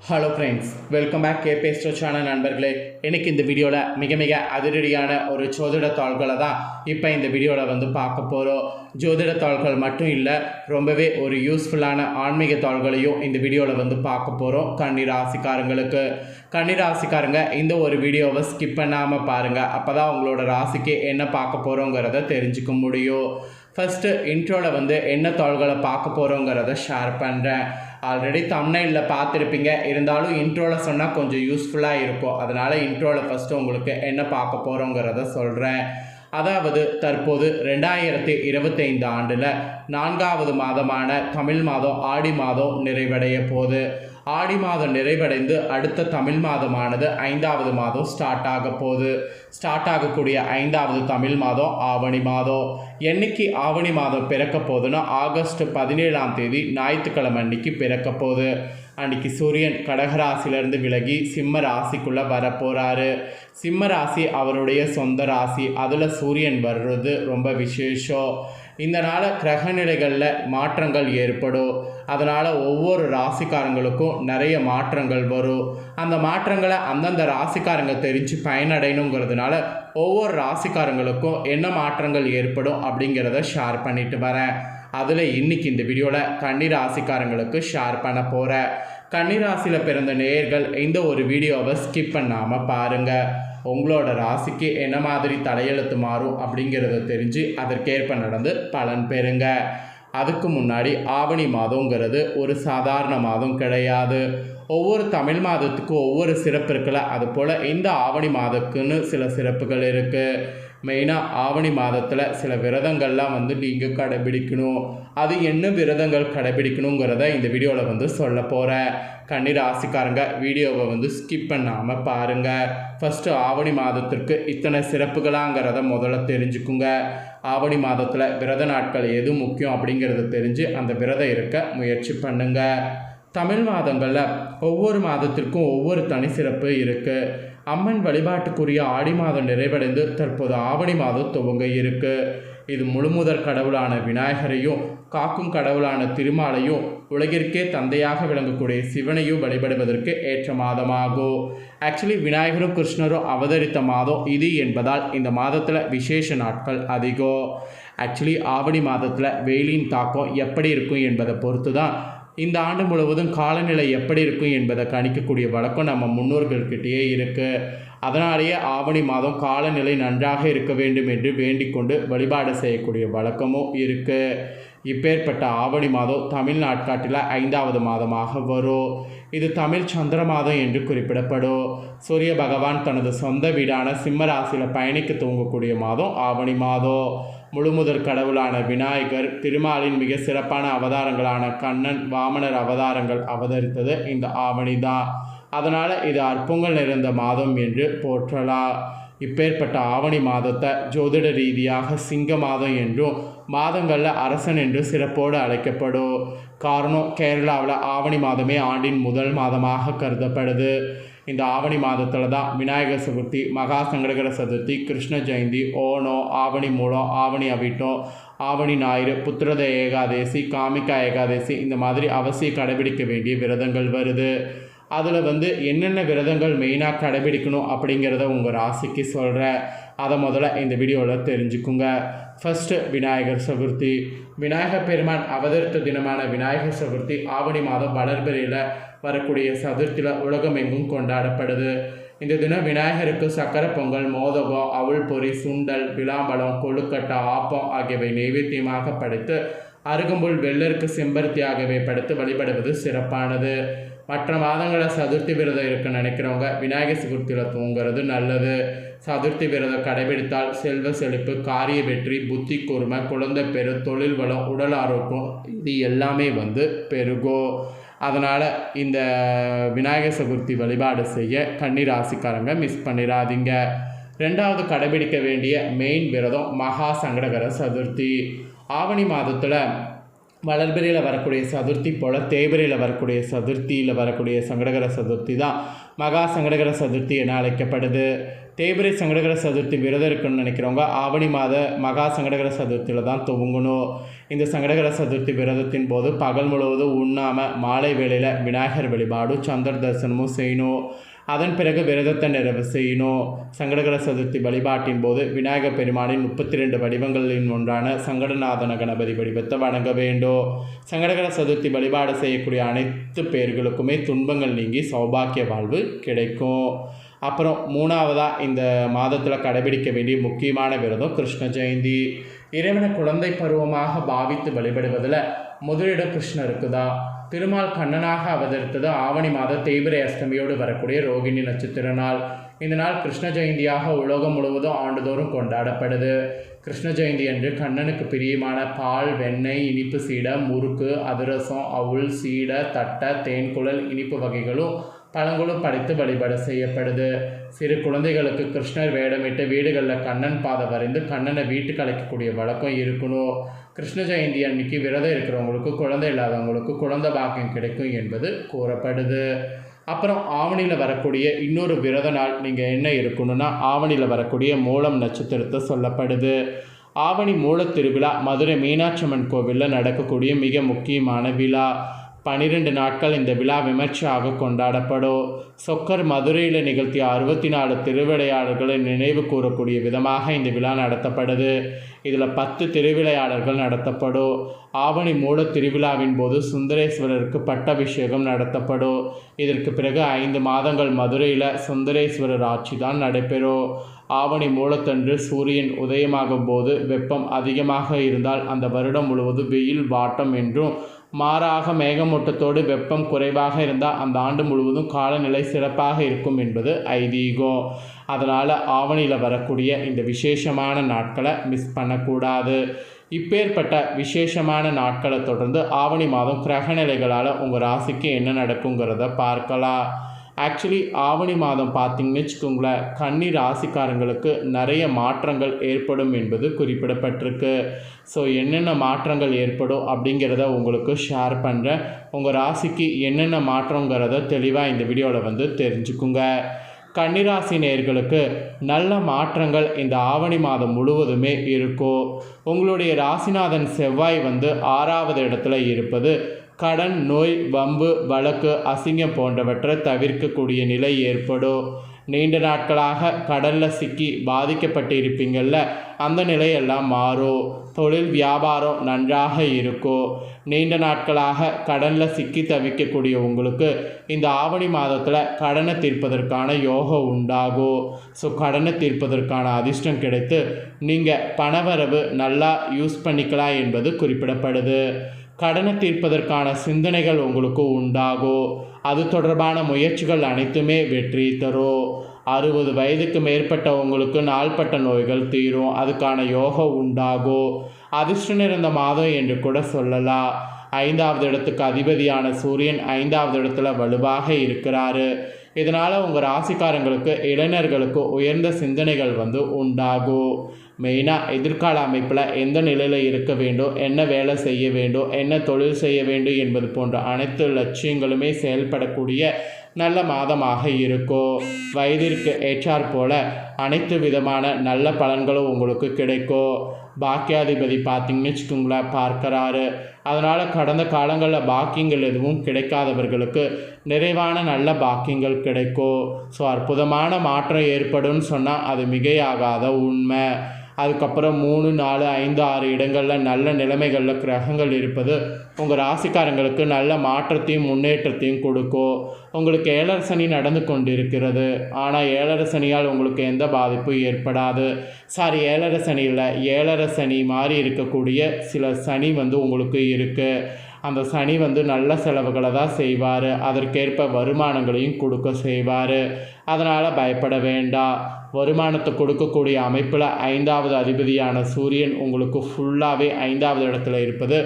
Hello friends, welcome back கேபேஸ்டோ channel நண்பர்களே. இன்றைக்கி இந்த வீடியோவில் மிக அதிரடியான ஒரு ஜோதிட தாள்களை தான் இப்போ இந்த வீடியோவில் பார்க்க போகிறோம். ஜோதிட தாள்கள் மட்டும் இல்லை, ரொம்பவே ஒரு யூஸ்ஃபுல்லான ஆன்மீக தாள்களையும் இந்த வீடியோவில் பார்க்க போகிறோம். கன்னிராசிக்காரங்க இந்த ஒரு வீடியோவை ஸ்கிப் பண்ணாமல் பாருங்கள். அப்போ தான் உங்களோட ராசிக்கு என்ன பார்க்க போகிறோங்கிறத தெரிஞ்சுக்க முடியும். ஃபஸ்ட்டு இன்ட்ரோவில் என்ன தாள்களை பார்க்க போகிறோங்கிறத ஷேர் பண்ணுறேன். ஆல்ரெடி தம்ப்நெயிலில் பார்த்துருப்பீங்க, இருந்தாலும் இன்ட்ரோவில் சொன்னால் கொஞ்சம் யூஸ்ஃபுல்லாக இருக்கும். அதனால் இன்ட்ரோவில் ஃபஸ்ட்டு உங்களுக்கு என்ன பார்க்க போகிறோங்கிறத சொல்கிறேன். அதாவது தற்போது 2025 ஆண்டில் 4வது மாதமான தமிழ் மாதம் ஆடி மாதம் நிறைவடைய போகுது. ஆடி மாதம் நிறைவடைந்து அடுத்த தமிழ் மாதமானது 5வது மாதம் ஸ்டார்ட் ஆகக்கூடிய 5வது தமிழ் மாதம் ஆவணி மாதம். என்னைக்கு ஆவணி மாதம் பிறக்க போகுதுன்னா ஆகஸ்ட் 17ஆம் தேதி ஞாயிற்றுக்கிழமை அன்னைக்கு பிறக்க போகுது. அன்றைக்கி சூரியன் கடகராசிலேருந்து விலகி சிம்ம ராசிக்குள்ளே வரப்போகிறாரு. சிம்ம ராசி அவருடைய சொந்த ராசி, அதில் சூரியன் வர்றது ரொம்ப விசேஷம். இந்த நாள் கிரகநிலைகளில் மாற்றங்கள் ஏற்படும். அதனால் ஒவ்வொரு ராசிக்காரங்களுக்கும் நிறைய மாற்றங்கள் வரும். அந்த மாற்றங்களை அந்தந்த ராசிக்காரங்க தெரிஞ்சு பயனடையணுங்கிறதுனால ஒவ்வொரு ராசிக்காரங்களுக்கும் என்ன மாற்றங்கள் ஏற்படும் அப்படிங்கிறத ஷேர் பண்ணிட்டு வரேன். அதில் இன்றைக்கி இந்த வீடியோவில் கன்னிராசிக்காரங்களுக்கு ஷேர் பண்ண போகிறேன். கன்னிராசியில் பிறந்த நேயர்கள் இந்த ஒரு வீடியோவை ஸ்கிப் பண்ணாமல் பாருங்கள். உங்களோட ராசிக்கு என்ன மாதிரி தலையெழுத்து மாறும் அப்படிங்கிறத தெரிஞ்சு அதற்கேற்ப நடந்து பலன் பெறுங்க. அதுக்கு முன்னாடி ஆவணி மாதங்கிறது ஒரு சாதாரண மாதம் கிடையாது. ஒவ்வொரு தமிழ் மாதத்துக்கும் ஒவ்வொரு சிறப்பு இருக்குல்ல, அதுபோல் இந்த ஆவணி மாதத்துக்குன்னு சில சிறப்புகள் இருக்குது. மெயினாக ஆவணி மாதத்தில் சில விரதங்கள்லாம் நீங்கள் கடைபிடிக்கணும். அது என்ன விரதங்கள் கடைபிடிக்கணுங்கிறத இந்த வீடியோவில் சொல்ல போகிறேன். கன்னிராசிக்காரங்க வீடியோவை ஸ்கிப் பண்ணாமல் பாருங்கள். ஃபஸ்ட்டு ஆவணி மாதத்திற்கு இத்தனை சிறப்புகளாங்கிறத முதல்ல தெரிஞ்சுக்குங்க. ஆவணி மாதத்தில் விரத நாட்கள் எது முக்கியம் அப்படிங்கிறத தெரிஞ்சு அந்த விரதம் இருக்க முயற்சி பண்ணுங்கள். தமிழ் மாதங்களில் ஒவ்வொரு மாதத்திற்கும் ஒவ்வொரு தனி சிறப்பு இருக்குது. அம்மன் வழிபாட்டுக்குரிய ஆடி மாதம் நிறைவடைந்து தற்போது ஆவணி மாதம் துவங்க இருக்குது. இது முழுமுதற் கடவுளான விநாயகரையும் காக்கும் கடவுளான திருமாலையும் உலகிற்கே தந்தையாக விளங்கக்கூடிய சிவனையும் வழிபடுவதற்கு ஏற்ற மாதமாகும். ஆக்சுவலி விநாயகரும் கிருஷ்ணரும் அவதரித்த மாதம் இது என்பதால் இந்த மாதத்தில் விசேஷ நாட்கள் அதிகம். ஆக்சுவலி ஆவணி மாதத்தில் வெயிலின் தாக்கம் எப்படி இருக்கும் என்பதை பொறுத்து தான் இந்த ஆண்டு முழுவதும் காலநிலை எப்படி இருக்கும் என்பதை கணிக்கக்கூடிய வழக்கம் நம்ம முன்னோர்கள்கிட்டயே இருக்குது. அதனாலேயே ஆவணி மாதம் காலநிலை நன்றாக இருக்க வேண்டும் என்று வேண்டிக் கொண்டு வழிபாடு செய்யக்கூடிய வழக்கமும் இருக்குது. இப்பேற்பட்ட ஆவணி மாதம் தமிழ் நாட்காட்டில் 5வது மாதமாக வரும். இது தமிழ் சந்திர மாதம் என்று குறிப்பிடப்படும். சூரிய பகவான் தனது சொந்த வீடான சிம்ம ராசியில் பயணிக்க துவங்கக்கூடிய மாதம் ஆவணி மாதம். முழுமுதற் கடவுளான விநாயகர், திருமாலின் மிக சிறப்பான அவதாரங்களான கண்ணன், வாமனர் அவதாரங்கள் அவதரித்தது இந்த ஆவணி தான். அதனால் இது அற்புதங்கள் நிறைந்த மாதம் என்று போற்றலாம். இப்பேற்பட்ட ஆவணி மாதத்தை ஜோதிட ரீதியாக சிங்க மாதம் என்றும் மாதங்களில் அரசன் என்று சிறப்போடு அழைக்கப்படும். காரணம், கேரளாவில் ஆவணி மாதமே ஆண்டின் முதல் மாதமாக கருதப்படுது. இந்த ஆவணி மாதத்தில் தான் விநாயகர் சதுர்த்தி, மகா சங்கடகர சதுர்த்தி, கிருஷ்ண ஜெயந்தி, ஓணம், ஆவணி மூலம், ஆவணி அவிட்டம், ஆவணி ஞாயிறு, புத்திரத ஏகாதேசி, காமிகா ஏகாதேசி இந்த மாதிரி அவசியம் கடைபிடிக்க வேண்டிய விரதங்கள் வருது. அதில் என்னென்ன விரதங்கள் மெயினாக கடைபிடிக்கணும் அப்படிங்கிறத உங்கள் ராசிக்கு சொல்கிறேன். அதை முதல்ல இந்த வீடியோவில் தெரிஞ்சுக்குங்க. ஃபஸ்ட்டு விநாயகர் சதுர்த்தி. விநாயகர் பெருமான் அவதரித்த தினமான விநாயகர் சதுர்த்தி ஆவணி மாதம் வளர்பிறையில் வரக்கூடிய சதுர்த்தியில் உலகமெங்கும் கொண்டாடப்படுது. இந்த தினம் விநாயகருக்கு சக்கரை பொங்கல், மோதகம், அவுள் பொரி, சுண்டல், விளாம்பழம், கொழுக்கட்டை, ஆப்பம் ஆகியவை நைவேத்தியமாக படைத்து அருகம்புல், வெள்ளருக்கு செம்பருத்தி ஆகியவை படைத்து வழிபடுவது சிறப்பானது. மற்ற மாதங்களில் சதுர்த்தி விரதம் இருக்க நினைக்கிறவங்க விநாயகர் சதுர்த்தியில் தூங்குறது நல்லது. சதுர்த்தி விரதம் கடைபிடித்தால் செல்வ செழிப்பு, காரிய வெற்றி, புத்தி கூர்மை, குழந்தை பெரு, தொழில் வளம், உடல் ஆரோக்கியம் இது எல்லாமே பெருகும். அதனால் இந்த விநாயகர் சதுர்த்தி வழிபாடு செய்ய கன்னிராசிக்காரங்க மிஸ் பண்ணிடாதீங்க. 2வது கடைபிடிக்க வேண்டிய மெயின் விரதம் மகா சங்கடகர சதுர்த்தி. ஆவணி மாதத்தில் வளர்பிறையில் வரக்கூடிய சதுர்த்தி போல் தேய்பிறையில் வரக்கூடிய சதுர்த்தியில் வரக்கூடிய சங்கடகர சதுர்த்தி தான் மகா சங்கடகர சதுர்த்தி என அழைக்கப்படுது. தேய்பிறை சங்கடகர சதுர்த்தி விரதம் இருக்குன்னு நினைக்கிறவங்க ஆவணி மாத மகா சங்கடகர சதுர்த்தியில் தான் துவங்கணும். இந்த சங்கடகர சதுர்த்தி விரதத்தின் போது பகல் முழுவதும் உண்ணாமல் மாலை வேளையில் விநாயகர் வழிபாடும் சந்திர தரிசனமும் செய்யணும். அதன் பிறகு விரதத்தை நிறைவு செய்யணும். சங்கடகர சதுர்த்தி வழிபாட்டின் போது விநாயகர் பெருமானின் 32 வடிவங்களின் ஒன்றான சங்கடநாதன கணபதி வடிவத்தை வணங்க வேண்டும். சங்கடகர சதுர்த்தி வழிபாடு செய்யக்கூடிய அனைத்து பேர்களுக்குமே துன்பங்கள் நீங்கி சௌபாக்கிய வாழ்வு கிடைக்கும். அப்புறம் 3வதாக இந்த மாதத்தில் கடைபிடிக்க வேண்டிய முக்கியமான விரதம் கிருஷ்ண ஜெயந்தி. இறைவனை குழந்தை பருவமாக பாவித்து வழிபடுவதில் முதலிடம் கிருஷ்ணருக்கு தான். திருமால் கண்ணனாக அவதரித்தது ஆவணி மாத தேய்பிறை அஷ்டமியோடு வரக்கூடிய ரோகிணி நட்சத்திர நாள். இந்த நாள் கிருஷ்ண ஜெயந்தியாக உலகம் முழுவதும் ஆண்டுதோறும் கொண்டாடப்படுது. கிருஷ்ண ஜெயந்தி அன்று கண்ணனுக்கு பிரியமான பால், வெண்ணெய், இனிப்பு சீடை, முறுக்கு, அதிரசம், அவுள், சீடை, தட்டை, தேன்குழல், இனிப்பு வகைகளும் பழங்களும் படைத்து வழிபாடு செய்யப்படுது. சிறு குழந்தைகளுக்கு கிருஷ்ணர் வேடமிட்டு வீடுகளில் கண்ணன் பாதை வரைந்து கண்ணனை வீட்டுக்கு அழைக்கக்கூடிய வழக்கம் இருக்கணும். கிருஷ்ண ஜெயந்தி அன்னைக்கு விரதம் இருக்கிறவங்களுக்கு குழந்தை இல்லாதவங்களுக்கு குழந்தை பாக்கியம் கிடைக்கும் என்பது கூறப்படுது. அப்புறம் ஆவணியில் வரக்கூடிய இன்னொரு விரத நாள் நீங்கள் என்ன இருக்கணும்னா ஆவணியில் வரக்கூடிய மூலம் நட்சத்திரத்தை சொல்லப்படுது. ஆவணி மூல திருவிழா மதுரை மீனாட்சி அம்மன் கோவிலில் நடக்கக்கூடிய மிக முக்கியமான விழா. 12 நாட்கள் இந்த விழா விமர்சையாக கொண்டாடப்படும். சொக்கர் மதுரையில் நிகழ்த்திய 64 திருவிளையாடல்களை நினைவு கூறக்கூடிய விதமாக இந்த விழா நடத்தப்படுது. இதில் 10 திருவிளையாடல்கள் நடத்தப்படும். ஆவணி மூல திருவிழாவின் போது சுந்தரேஸ்வரருக்கு பட்டாபிஷேகம் நடத்தப்படும். இதற்கு பிறகு 5 மாதங்கள் மதுரையில் சுந்தரேஸ்வரர் ஆட்சி தான் நடைபெறும். ஆவணி மூலத்தன்று சூரியன் உதயமாகும் போது வெப்பம் அதிகமாக இருந்தால் அந்த வருடம் முழுவதும் வெயில் வாட்டம் என்றும், மாறாக மேகமூட்டத்தோடு வெப்பம் குறைவாக இருந்தால் அந்த ஆண்டு முழுவதும் காலநிலை சிறப்பாக இருக்கும் என்பது ஐதீகம். அதனால் ஆவணியில் வரக்கூடிய இந்த விசேஷமான நாட்களை மிஸ் பண்ணக்கூடாது. இப்பேற்பட்ட விசேஷமான நாட்களை தொடர்ந்து ஆவணி மாதம் கிரகநிலைகளால் உங்கள் ராசிக்கு என்ன நடக்குங்கிறத பார்க்கலாம். ஆக்சுவலி ஆவணி மாதம் பார்த்திங்கன்னு வச்சுக்கோங்களேன், கன்னி ராசிக்காரங்களுக்கு நிறைய மாற்றங்கள் ஏற்படும் என்பது குறிப்பிடப்பட்டிருக்கு. ஸோ என்னென்ன மாற்றங்கள் ஏற்படும் அப்படிங்கிறத உங்களுக்கு ஷேர் பண்ணுறேன். உங்கள் ராசிக்கு என்னென்ன மாற்றங்கிறத தெளிவாக இந்த வீடியோவில் தெரிஞ்சுக்குங்க. கன்னிராசி நேயர்களுக்கு நல்ல மாற்றங்கள் இந்த ஆவணி மாதம் முழுவதுமே இருக்கும். உங்களுடைய ராசிநாதன் செவ்வாய் 6வது இடத்துல இருப்பது கடன், நோய், வம்பு, வழக்கு, அசிங்கம் போன்றவற்றை தவிர்க்கக்கூடிய நிலை ஏற்படும். நீண்ட நாட்களாக கடலில் சிக்கி பாதிக்கப்பட்டு இருப்பீங்கள்ல, அந்த நிலையெல்லாம் மாறும். தொழில் வியாபாரம் நன்றாக இருக்கும். நீண்ட நாட்களாக கடனில் சிக்கி தவிக்கக்கூடிய உங்களுக்கு இந்த ஆவணி மாதத்தில் கடனை தீர்ப்பதற்கான யோகம் உண்டாகும். ஸோ கடனை தீர்ப்பதற்கான அதிர்ஷ்டம் கிடைத்து நீங்கள் பணவரவு நல்லா யூஸ் பண்ணிக்கலாம் என்பது குறிப்பிடப்படுது. கடனை தீர்ப்பதற்கான சிந்தனைகள் உங்களுக்கு உண்டாகும். அது தொடர்பான முயற்சிகள் அனைத்துமே வெற்றி தரும். 60 வயதுக்கு மேற்பட்ட உங்களுக்கு நாள்பட்ட நோய்கள் தீரும். அதுக்கான யோகம் உண்டாகும். அதிர்ஷ்டம் நிறைந்த மாதம் என்று கூட சொல்லலாம். 5வது இடத்துக்கு அதிபதியான சூரியன் 5வது இடத்துல வலுவாக இருக்கிறாரு. இதனால் உங்கள் ராசிக்காரங்களுக்கு இளைஞர்களுக்கு உயர்ந்த சிந்தனைகள் உண்டாகும். மெயினாக எதிர்கால அமைப்பில் எந்த நிலையில் இருக்க வேண்டும், என்ன வேலை செய்ய வேண்டும், என்ன தொழில் செய்ய வேண்டும் என்பது போன்ற அனைத்து லட்சியங்களுமே செயல்படக்கூடிய நல்ல மாதமாக இருக்கும். வயதிற்கு ஏற்றாற் போல அனைத்து விதமான நல்ல பலன்களும் உங்களுக்கு கிடைக்கும். பாக்கியாதிபதி பார்த்திங்கன்னு வச்சுக்கோங்களேன் பார்க்குறாரு. அதனால் கடந்த காலங்களில் பாக்கியங்கள் எதுவும் கிடைக்காதவர்களுக்கு நிறைவான நல்ல பாக்கியங்கள் கிடைக்கும். ஸோ அற்புதமான மாற்றம் ஏற்படும்னு சொன்னால் அது மிகையாகாத உண்மை. அதுக்கப்புறம் 3, 4, 5, 6 இடங்களில் நல்ல நிலைமைகளில் கிரகங்கள் இருப்பது உங்கள் ராசிக்காரங்களுக்கு நல்ல மாற்றத்தையும் முன்னேற்றத்தையும் கொடுக்கும். உங்களுக்கு 7 சனி நடந்து கொண்டு இருக்கிறது. ஆனால் 7 சனியால் உங்களுக்கு எந்த பாதிப்பும் ஏற்படாது. 7 சனியில் 7 சனி மாதிரி இருக்கக்கூடிய சில சனி உங்களுக்கு இருக்குது. அந்த சனி நல்ல செலவுகளை தான் செய்வார். அதற்கேற்ப வருமானங்களையும் கொடுக்க செய்வார். அதனால் பயப்பட வேண்டாம். வருமானத்தை கொடுக்கக்கூடிய அமைப்பில் 5வது அதிபதியான சூரியன் உங்களுக்கு ஃபுல்லாகவே 5வது இடத்துல இருப்பது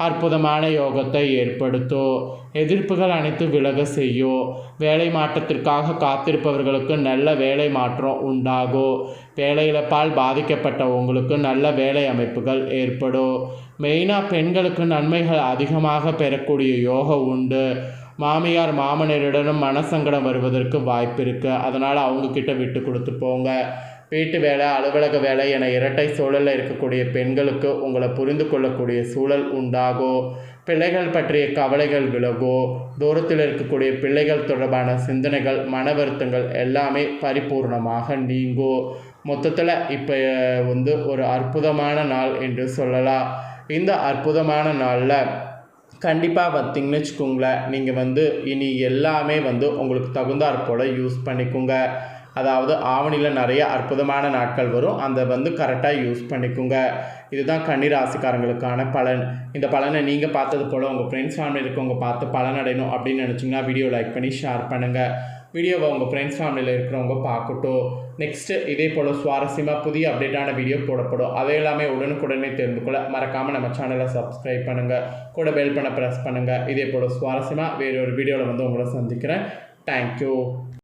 அற்புதமான யோகத்தை ஏற்படுத்தும். எதிர்ப்புகள் அனைத்து விலக செய்யும். வேலை மாற்றத்திற்காக காத்திருப்பவர்களுக்கு நல்ல வேலை மாற்றம் உண்டாகும். வேலை இழப்பால் பாதிக்கப்பட்ட உங்களுக்கு நல்ல வேலை அமைப்புகள் ஏற்படும். மெயினாக பெண்களுக்கு நன்மைகள் அதிகமாக பெறக்கூடிய யோகம் உண்டு. மாமியார் மாமனாரிடம் மனசங்கடம் வருவதற்கு வாய்ப்பு இருக்குது. அதனால் அவங்கக்கிட்ட விட்டு கொடுத்து போங்க. வீட்டு வேலை அலுவலக வேலை என இரட்டை சூழலில் இருக்கக்கூடிய பெண்களுக்கு உங்களை புரிந்து கொள்ளக்கூடிய சூழல் உண்டாகும். பிள்ளைகள் பற்றிய கவலைகள் விலகும். தூரத்தில் இருக்கக்கூடிய பிள்ளைகள் தொடர்பான சிந்தனைகள் மன வருத்தங்கள் எல்லாமே பரிபூர்ணமாக நீங்கும். மொத்தத்தில் இப்போ ஒரு அற்புதமான நாள் என்று சொல்லலாம். இந்த அற்புதமான நாளில் கண்டிப்பாக பார்த்திங்கன்னு வச்சுக்கோங்களேன், நீங்கள் இனி எல்லாமே உங்களுக்கு தகுந்தாற் போல் யூஸ் பண்ணிக்கோங்க. அதாவது ஆவணியில் நிறைய அற்புதமான நாட்கள் வரும், அந்த கரெக்டாக யூஸ் பண்ணிக்கோங்க. இதுதான் கன்னி ராசிக்காரங்களுக்கான பலன். இந்த பலனை நீங்கள் பார்த்தது போல் உங்கள் ஃப்ரெண்ட்ஸ் ஃபேமிலியில் இருக்கவங்க பார்த்து பலனடையணும் அப்படின்னு நினச்சிங்கன்னா வீடியோ லைக் பண்ணி ஷேர் பண்ணுங்கள். வீடியோவை உங்கள் ஃப்ரெண்ட்ஸ் ஃபேமிலியில் இருக்கிறவங்க பார்க்கட்டும். நெக்ஸ்ட்டு இதே போல் சுவாரஸ்யமாக புதிய அப்டேட்டான வீடியோ போடப்படும். அதை எல்லாமே உடனுக்குடனே தெரிந்து கொள்ள மறக்காமல் நம்ம சேனலை சப்ஸ்கிரைப் பண்ணுங்கள். கூட பெல் பண்ண ப்ரெஸ் பண்ணுங்கள். இதே போல் சுவாரஸ்யமாக வேறு ஒரு வீடியோவில் உங்களை சந்திக்கிறேன். தேங்க்யூ.